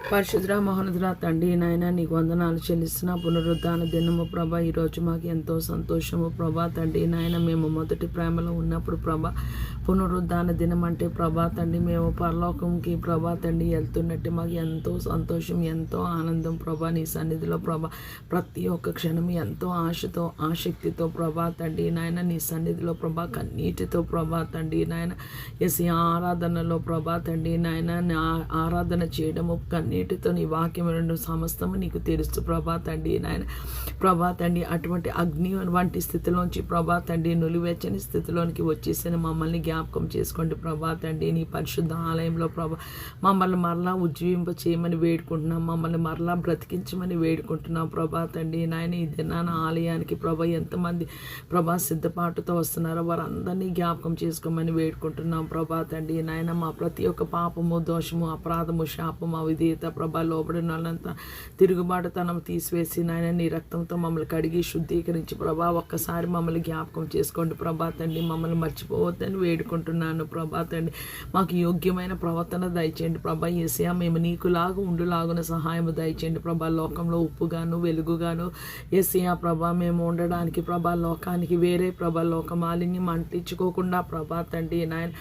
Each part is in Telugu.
పరిశుద్ర మహోన్నతుల తండ్రి నాయన నీకు వందనాలు చెల్లిస్తున్న పునరుద్ధాన దినము ప్రభా. ఈరోజు మాకు ఎంతో సంతోషము ప్రభా తండ్రి నాయన. మేము మొదటి ప్రేమలో ఉన్నప్పుడు ప్రభా పునరుద్ధాన దినం అంటే ప్రభా తండ్రి మేము పరలోకంకి ప్రభా తండ్రి వెళ్తున్నట్టు మాకు ఎంతో సంతోషం, ఎంతో ఆనందం ప్రభా. నీ సన్నిధిలో ప్రభా ప్రతి ఒక్క క్షణం ఎంతో ఆశతో ఆసక్తితో ప్రభా తండ్రి నాయన. నీ సన్నిధిలో ప్రభా కన్నీటితో ప్రభా తండ్రి నాయన. ఎసి ఆరాధనలో ప్రభా తండ్రి నాయన ఆరాధన చేయడము నీటితో నీ వాక్యములను సమస్తము నీకు తెలుసు ప్రభా తండ్రి నాయన. ప్రభా తండ్రి అటువంటి అగ్ని వంటి స్థితిలోంచి ప్రభా తండ్రి నులివెచ్చని స్థితిలోనికి వచ్చేసిన మమ్మల్ని జ్ఞాపకం చేసుకోండి ప్రభా తండ్రి. నీ పరిశుద్ధ ఆలయంలో ప్రభా మమ్మల్ని మరలా ఉజ్జీవింప చేయమని వేడుకుంటున్నాం, మమ్మల్ని మరలా బ్రతికించమని వేడుకుంటున్నాం ప్రభా తండ్రి నాయన. ఈ దినాన ఆలయానికి ప్రభా ఎంతమంది ప్రభా సిద్ధపాటుతో వస్తున్నారో వారందరినీ జ్ఞాపకం చేసుకోమని వేడుకుంటున్నాం ప్రభా తండ్రి నాయన. మా ప్రతి ఒక్క పాపము, దోషము, అపరాధము, శాపము, అవిధేయత ప్రభా లోబడిన వాళ్ళంతా తిరుగుబాటుతనం తీసివేసి నాయన నీ రక్తంతో మమ్మల్ని కడిగి శుద్ధీకరించి ప్రభా ఒక్కసారి మమ్మల్ని జ్ఞాపకం చేసుకోండి ప్రభా తండ్రి. మమ్మల్ని మర్చిపోవద్దని వేడుకుంటున్నాను ప్రభా తండ్రి. మాకు యోగ్యమైన ప్రవర్తన దయచేయండి ప్రభా. యేసయ్యా మేము నీకులాగా ఉండులాగున సహాయము దయచేయండి ప్రభా. లోకంలో ఉప్పుగాను వెలుగుగాను యేసయ్యా ప్రభా మేము ఉండడానికి ప్రభా లోకానికి వేరే ప్రభా లోక మాలిన్యం అంటించుకోకుండా ప్రభా తండ్రి నాయన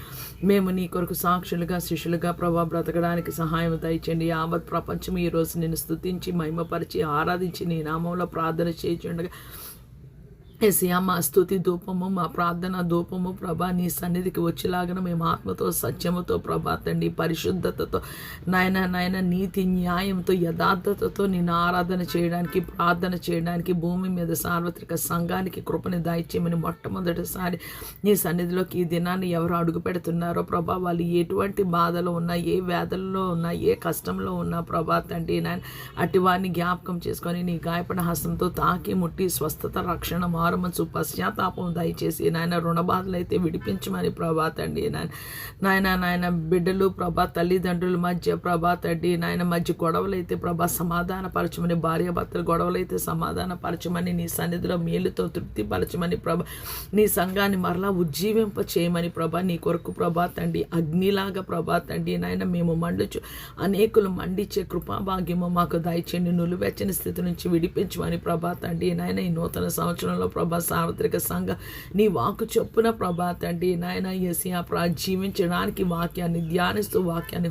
మేము నీ కొరకు సాక్షులుగా శిష్యులుగా ప్రభా బ్రతకడానికి సహాయం దయచేయండి. యావత్ ప్రపంచం ఈరోజు నేను స్తుతించి మహిమపరిచి ఆరాధించి నీ నామంలో ప్రార్థన చేయుచుండగా యేసయ్యా మా స్తుతి ధూపము, మా ప్రార్థన ధూపము ప్రభా నీ సన్నిధికి వచ్చేలాగా మేము ఆత్మతో సత్యముతో ప్రభా తండ్రి పరిశుద్ధతతో నాయన నీతి న్యాయంతో యథార్థతతో నేను ఆరాధన చేయడానికి ప్రార్థన చేయడానికి భూమి మీద సార్వత్రిక సంఘానికి కృపని దయచేయమని మొట్టమొదటిసారి నీ సన్నిధిలోకి ఈ దినాన్ని ఎవరు అడుగు పెడుతున్నారో ప్రభా వాళ్ళు ఎటువంటి బాధలో ఉన్నా, ఏ వేదనలో ఉన్నా, ఏ కష్టంలో ఉన్నా ప్రభా తండ్రి నాయన అటు వారిని జ్ఞాపకం చేసుకొని నీ గాయపడిన హస్తంతో తాకి ముట్టి స్వస్థత, రక్షణ, మారుమనసు, పశ్చాత్తాపం దయచేసి నాయన రుణ బాధలు అయితే విడిపించమని ప్రభా తండ్రి నాయన బిడ్డలు ప్రభా తల్లిదండ్రుల మధ్య ప్రభా తండ్రి నాయన మధ్య గొడవలు అయితే ప్రభా సమాధానపరచమని, భార్యాభర్తల గొడవలు అయితే సమాధానపరచమని, నీ సన్నిధిలో మేలుతో తృప్తిపరచమని ప్రభా. నీ సంఘాన్ని మరలా ఉజ్జీవింప చేయమని ప్రభా. నీ కొరకు ప్రభా తండ్రి అగ్నిలాగా ప్రభా తండ్రి నాయన మేము మండుచు అనేకులు మండించే కృపాభాగ్యము మాకు దయచేయండి. నులివెచ్చని స్థితి నుంచి విడిపించమని ప్రభా తండ్రి నాయన. ఈ నూతన సంవత్సరంలో ప్రభా సార్వత్రిక సంఘ నీ వాకు చొప్పున ప్రభా తండ్రి నాయన యేసయ్యా జీవించడానికి వాక్యాన్ని ధ్యానిస్తూ వాక్యాన్ని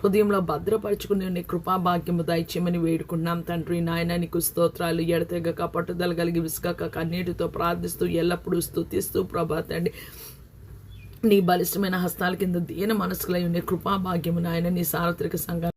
హృదయంలో భద్రపరుచుకుని నీ కృపాభాగ్యము దయచేయమని వేడుకున్నాం తండ్రి నాయన. నీకు స్తోత్రాలు. ఎడతెగక పట్టుదల కలిగి విసుగక కన్నీటితో ప్రార్థిస్తూ ఎల్లప్పుడూ స్తుతిస్తూ ప్రభా తండ్రి నీ బలిష్టమైన హస్తాల కింద దీన మనసులై ఉండే కృపాభాగ్యము నాయన. నీ సార్వత్రిక సంఘ